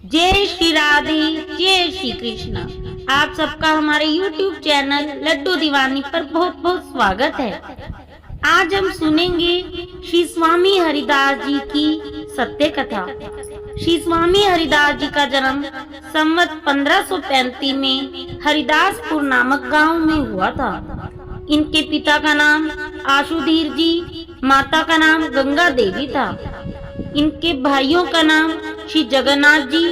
जय श्री राधे, जय श्री कृष्ण। आप सबका हमारे YouTube चैनल लड्डू दीवानी पर बहुत बहुत स्वागत है। आज हम सुनेंगे श्री स्वामी हरिदास जी की सत्य कथा। श्री स्वामी हरिदास जी का जन्म संवत 1535 में हरिदासपुर नामक गांव में हुआ था। इनके पिता का नाम आशुधीर जी, माता का नाम गंगा देवी था। इनके भाइयों का नाम श्री जगन्नाथ जी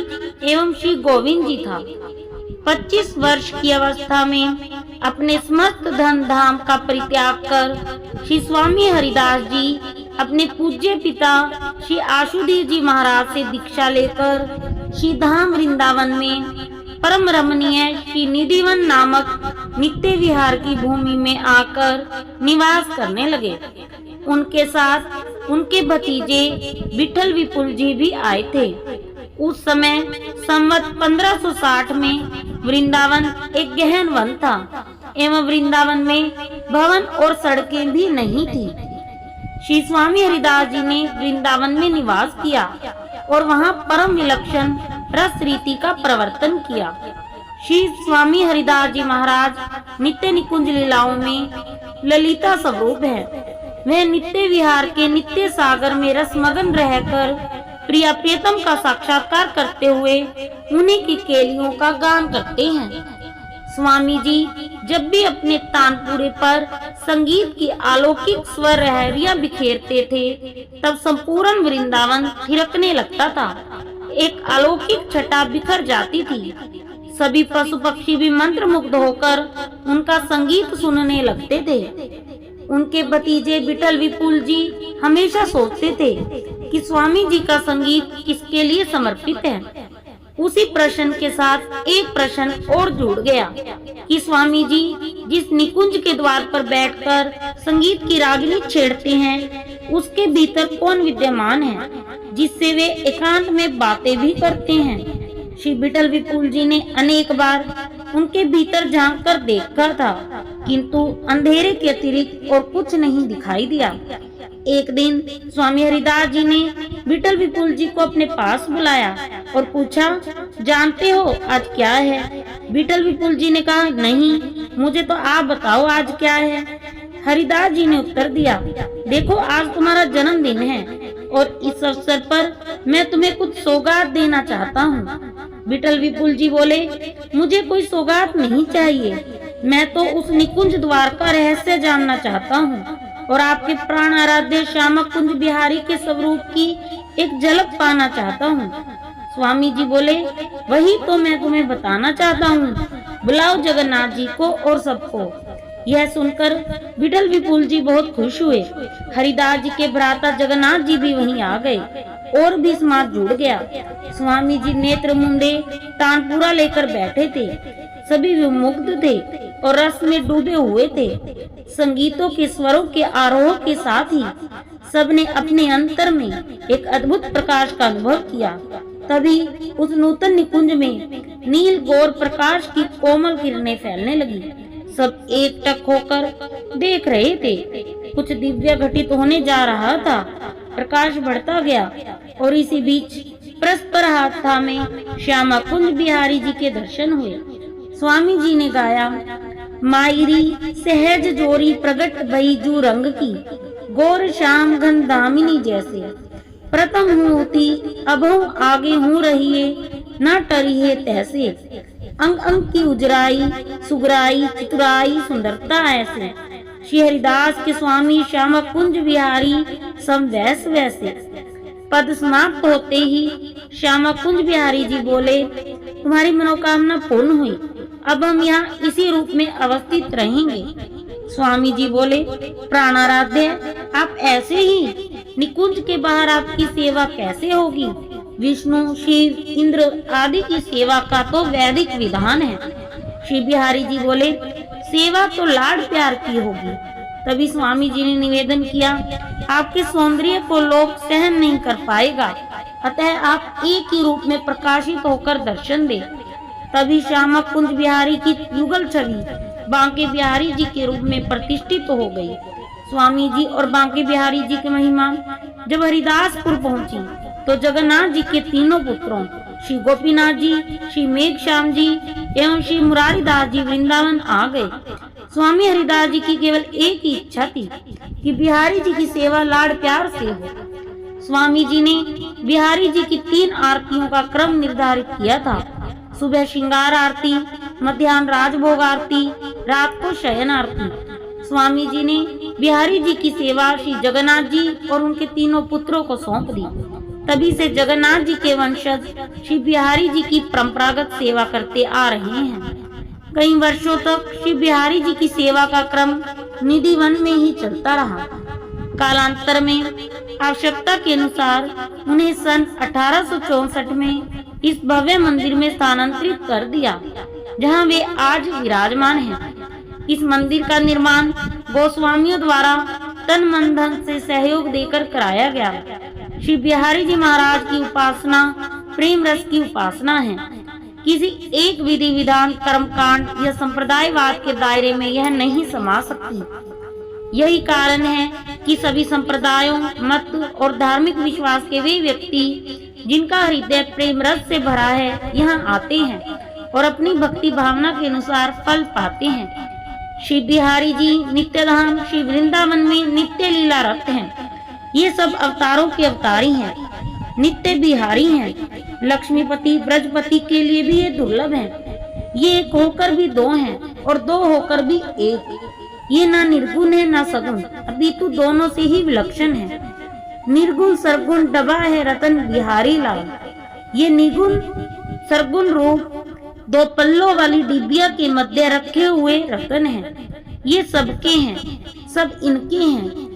एवं श्री गोविंद जी था। 25 वर्ष की अवस्था में अपने समस्त धन धाम का परित्याग कर श्री स्वामी हरिदास जी अपने पूज्य पिता श्री आशुधीर जी महाराज से दीक्षा लेकर श्री धाम वृंदावन में परम रमणीय श्री निधिवन नामक नित्य विहार की भूमि में आकर निवास करने लगे। उनके साथ उनके भतीजे विठल विपुल जी भी आए थे। उस समय संवत 1560 में वृंदावन एक गहन वन था एवं वृंदावन में भवन और सड़कें भी नहीं थी। श्री स्वामी हरिदास जी ने वृंदावन में निवास किया और वहां परम विलक्षण रस रीति का प्रवर्तन किया। श्री स्वामी हरिदास जी महाराज नित्य निकुंज लीलाओं में ललिता स्वरूप है। वह नित्य विहार के नित्य सागर में रसमगन रहकर प्रिया प्रियतम का साक्षात्कार करते हुए उन्हीं की केलियों का गान करते हैं। स्वामी जी जब भी अपने तानपुरे पर संगीत की अलौकिक स्वर लहरियां बिखेरते थे तब संपूर्ण वृंदावन थिरकने लगता था। एक अलौकिक छटा बिखर जाती थी। सभी पशु पक्षी भी मंत्रमुग्ध होकर उनका संगीत सुनने लगते थे। उनके भतीजे विठल विपुल जी हमेशा सोचते थे कि स्वामी जी का संगीत किसके लिए समर्पित है। उसी प्रश्न के साथ एक प्रश्न और जुड़ गया कि स्वामी जी जिस निकुंज के द्वार पर बैठकर संगीत की रागिनी छेड़ते हैं उसके भीतर कौन विद्यमान है जिससे वे एकांत में बातें भी करते हैं। श्री विठल विपुल जी ने अनेक बार उनके भीतर झांक कर देखा था किंतु अंधेरे के अतिरिक्त और कुछ नहीं दिखाई दिया। एक दिन स्वामी हरिदास जी ने विठल विपुल जी को अपने पास बुलाया और पूछा, जानते हो आज क्या है? विठल विपुल जी ने कहा, नहीं, मुझे तो आप बताओ आज क्या है। हरिदास जी ने उत्तर दिया, देखो आज तुम्हारा जन्मदिन है और इस अवसर पर मैं तुम्हें कुछ सौगात देना चाहता हूँ। विठल विपुल जी बोले, मुझे कोई सौगात नहीं चाहिए, मैं तो उस निकुंज द्वार का रहस्य जानना चाहता हूँ और आपके प्राण आराध्य श्यामा कुंज बिहारी के स्वरूप की एक झलक पाना चाहता हूँ। स्वामी जी बोले, वही तो मैं तुम्हें बताना चाहता हूँ, बुलाओ जगन्नाथ जी को और सबको। यह सुनकर विठल विपुल जी बहुत खुश हुए। हरिदास जी के भ्राता जगन्नाथ जी भी वहीं आ गए और भी समाज जुड़ गया। स्वामी जी नेत्र मुंदे तानपुरा लेकर बैठे थे। सभी विमुग्ध थे और रस में डूबे हुए थे। संगीतों के स्वरों के आरोह के साथ ही सबने अपने अंतर में एक अद्भुत प्रकाश का अनुभव किया। तभी उस नूतन निकुंज में नील गौर प्रकाश की कोमल किरणें फैलने लगी। सब एकटक होकर देख रहे थे। कुछ दिव्य घटित होने जा रहा था। प्रकाश बढ़ता गया और इसी बीच परस्पर हाथा में श्यामा कुंज बिहारी जी के दर्शन हुए। स्वामी जी ने गाया, मायरी सहज जोरी प्रगट भई जू रंग की, गौर श्याम घन दामिनी जैसे, प्रथम होती अब हूँ आगे हूँ रहिए, न टरिए तैसे, अंग अंग की उजराई सुगराई चतुराई सुंदरता ऐसे। श्री हरिदास के स्वामी श्यामा कुंज बिहारी सम वैस वैसे। पद समाप्त होते ही श्यामा कुंज बिहारी जी बोले, तुम्हारी मनोकामना पूर्ण हुई, अब हम यहाँ इसी रूप में अवस्थित रहेंगे। स्वामी जी बोले, प्राणाराध्य आप ऐसे ही, निकुंज के बाहर आपकी सेवा कैसे होगी? विष्णु शिव इंद्र आदि की सेवा का तो वैदिक विधान है। श्री बिहारी जी बोले, सेवा तो लाड प्यार की होगी। तभी स्वामी जी ने निवेदन किया, आपके सौंदर्य को लोग सहन नहीं कर पाएगा, अतः आप एक ही रूप में प्रकाशित होकर दर्शन दे। तभी श्यामा कुंज बिहारी की युगल छवि बांके बिहारी जी के रूप में प्रतिष्ठित हो गई। स्वामी जी और बांके बिहारी जी की महिमा जब हरिदासपुर पहुंची तो जगन्नाथ जी के तीनों पुत्रों श्री गोपीनाथ जी, श्री मेघश्याम जी एवं श्री मुरारीदास जी वृंदावन आ गए। स्वामी हरिदास जी की केवल एक ही इच्छा थी कि बिहारी जी की सेवा लाड़ प्यार से हो। स्वामी जी ने बिहारी जी की 3 आरतियों का क्रम निर्धारित किया था। सुबह श्रृंगार आरती, मध्याह्न राजभोग आरती, रात को शयन आरती। स्वामी जी ने बिहारी जी की सेवा श्री जगन्नाथ जी और उनके तीनों पुत्रों को सौंप दी। तभी से जगन्नाथ जी के वंशज श्री बिहारी जी की परंपरागत सेवा करते आ रहे हैं। कई वर्षों तक श्री बिहारी जी की सेवा का क्रम निधिवन में ही चलता रहा। कालांतर में आवश्यकता के अनुसार उन्हें सन 1864 में इस भव्य मंदिर में स्थानांतरित कर दिया, जहां वे आज विराजमान हैं। इस मंदिर का निर्माण गोस्वामियों द्वारा तन मन धन से सहयोग देकर कराया गया। श्री बिहारी जी महाराज की उपासना प्रेम रस की उपासना है। किसी एक विधि विधान, कर्मकांड या संप्रदायवाद के दायरे में यह नहीं समा सकती। यही कारण है कि सभी संप्रदायों, मत और धार्मिक विश्वास के वे व्यक्ति जिनका हृदय प्रेम रस से भरा है यहाँ आते हैं और अपनी भक्ति भावना के अनुसार फल पाते हैं। श्री बिहारी जी नित्यधाम श्री वृंदावन में नित्य लीला रत हैं। ये सब अवतारों के अवतारी हैं, नित्य बिहारी हैं। लक्ष्मीपति ब्रजपति के लिए भी ये दुर्लभ हैं। ये एक होकर भी 2 हैं और 2 होकर भी 1। ये ना निर्गुण है ना सगुण, अपितु दोनों से ही विलक्षण है। निर्गुण सरगुण डबा है रतन बिहारी लाल। ये निर्गुण सरगुण रूप 2 पल्लों वाली डिबिया के मध्य रखे हुए रतन हैं। ये सबके हैं, सब इनके हैं।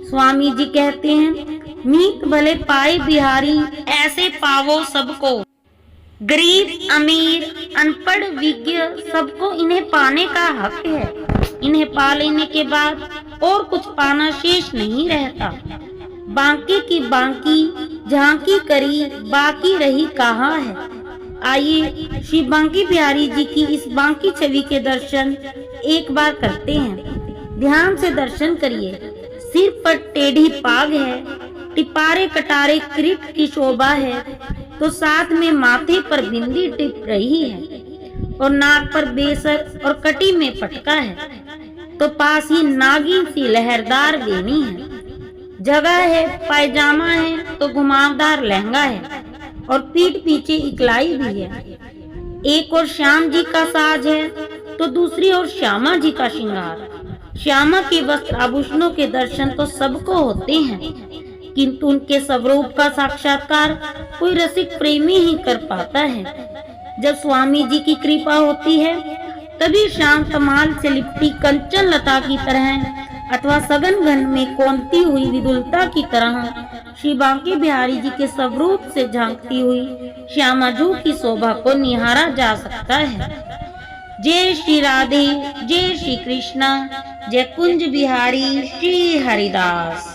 स्वामी जी कहते हैं, मीत भले पाए बिहारी, ऐसे पावो सबको। गरीब अमीर अनपढ़ विज्ञ सबको इन्हें पाने का हक है। इन्हें पा लेने के बाद और कुछ पाना शेष नहीं रहता। बांके की बांकी झांकी करी, बाकी रही कहाँ है। आइए श्री बांकी बिहारी जी की इस बांकी छवि के दर्शन एक बार करते हैं। ध्यान से दर्शन करिए। सिर पर टेढ़ी पाग है, टिपारे कटारे किरीट की शोभा है, तो साथ में माथे पर बिंदी टिप रही है और नाक पर बेसर और कटी में पटका है, तो पास ही नागिन सी लहरदार बेनी है। जगह है, पायजामा है तो घुमावदार लहंगा है और पीठ पीछे इकलाई भी है। एक और श्याम जी का साज है तो दूसरी ओर श्यामा जी का श्रृंगार। श्यामा के वस्त्र आभूषणों के दर्शन तो सबको होते हैं, किंतु उनके स्वरूप का साक्षात्कार कोई रसिक प्रेमी ही कर पाता है। जब स्वामी जी की कृपा होती है तभी श्याम कमाल से लिपटी कंचन लता की तरह अथवा सघन घन में कोमती हुई विदुलता की तरह श्री बांके बिहारी जी के स्वरूप से झांकती हुई श्यामाजू की शोभा को निहारा जा सकता है। जय श्री राधे, जय श्री कृष्णा, जय कुंज बिहारी श्री हरिदास।